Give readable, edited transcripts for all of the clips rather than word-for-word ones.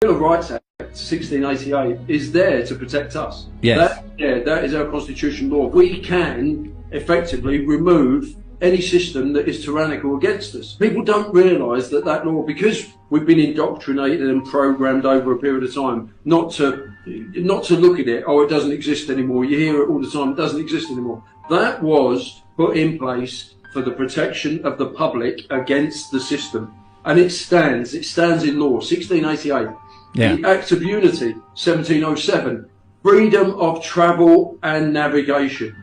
Bill of Rights Act 1688 is there to protect us. Yes. That is our constitutional law. We can effectively remove any system that is tyrannical against us. People don't realise that law, because we've been indoctrinated and programmed over a period of time not to look at it. Oh, it doesn't exist anymore. You hear it all the time. It doesn't exist anymore. That was put in place for the protection of the public against the system, and it stands in law. 1688. Yeah. The Act of Unity, 1707. Freedom of travel and navigation.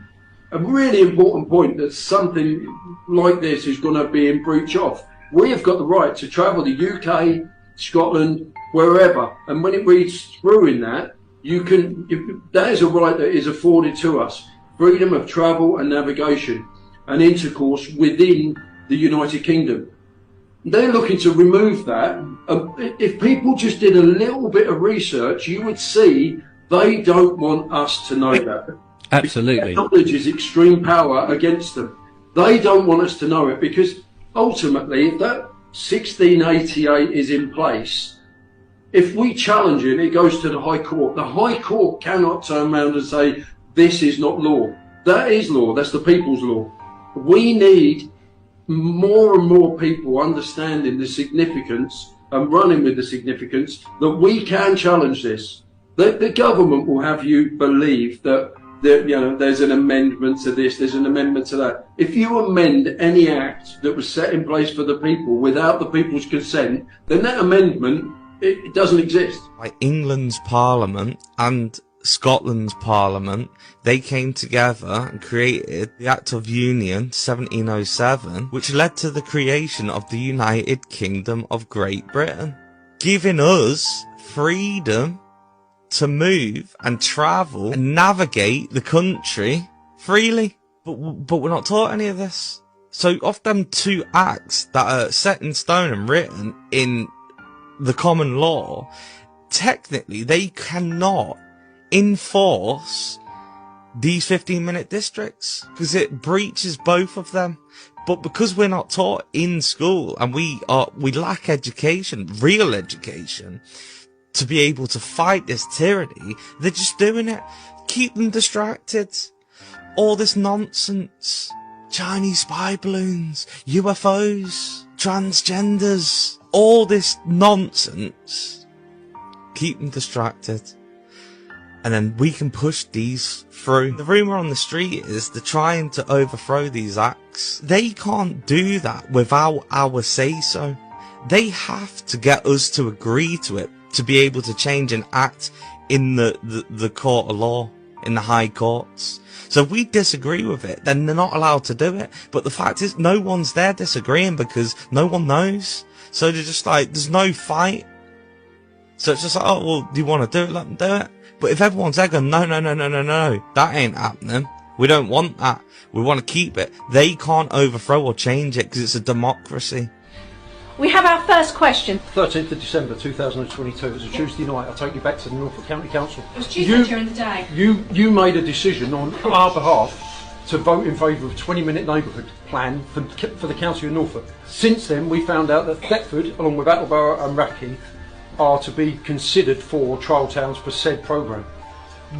A really important point that something like this is going to be in breach of. We have got the right to travel the UK, Scotland, wherever, and when it reads through in that, that is a right that is afforded to us. Freedom of travel and navigation and intercourse within the United Kingdom. They're looking to remove that. If people just did a little bit of research, you would see they don't want us to know that. Absolutely. Knowledge is extreme power against them. They don't want us to know it, because ultimately, if that 1688 is in place, if we challenge it, it goes to the High Court. The High Court cannot turn around and say, this is not law. That is law. That's the people's law. We need more and more people understanding the significance and running with the significance that we can challenge this. The government will have you believe that there's an amendment to this, there's an amendment to that. If you amend any act that was set in place for the people without the people's consent, then that amendment, it doesn't exist. Like England's Parliament and Scotland's Parliament, they came together and created the Act of Union 1707, which led to the creation of the United Kingdom of Great Britain, giving us freedom to move and travel and navigate the country freely. But we're not taught any of this. So of them two acts that are set in stone and written in the common law, technically they cannot enforce these 15-minute districts because it breaches both of them. But because we're not taught in school and we lack education, real education, to be able to fight this tyranny, they're just doing it. Keep them distracted. All this nonsense. Chinese spy balloons, UFOs, transgenders, all this nonsense. Keep them distracted. And then we can push these through. The rumour on the street is they're trying to overthrow these acts. They can't do that without our say-so. They have to get us to agree to it to be able to change an act in the court of law, in the high courts. So if we disagree with it, then they're not allowed to do it. But the fact is, no one's there disagreeing because no one knows. So they're just like, there's no fight. So it's just like, oh, well, do you want to do it? Let them do it. But if everyone's there going, no, that ain't happening. We don't want that. We want to keep it. They can't overthrow or change it because it's a democracy. We have our first question. 13th of December 2022, it was a Tuesday night. I'll take you back to the Norfolk County Council. It was Tuesday during the day. You made a decision on our behalf to vote in favour of a 20-minute neighbourhood plan for the County of Norfolk. Since then, we found out that Thetford, along with Attleborough and Rathke, are to be considered for trial towns for said programme.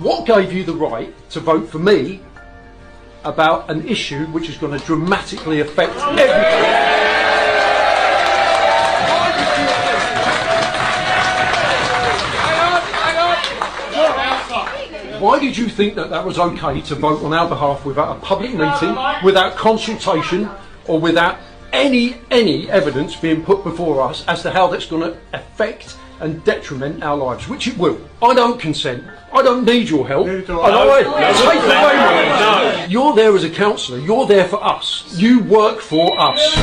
What gave you the right to vote for me about an issue which is going to dramatically affect everything? Why did you think that was okay to vote on our behalf without a public meeting, without consultation, or without any evidence being put before us as to how that's going to affect and detriment our lives, which it will? I don't consent. I don't need your help. Take away. You're there as a councillor. You're there for us. You work for us.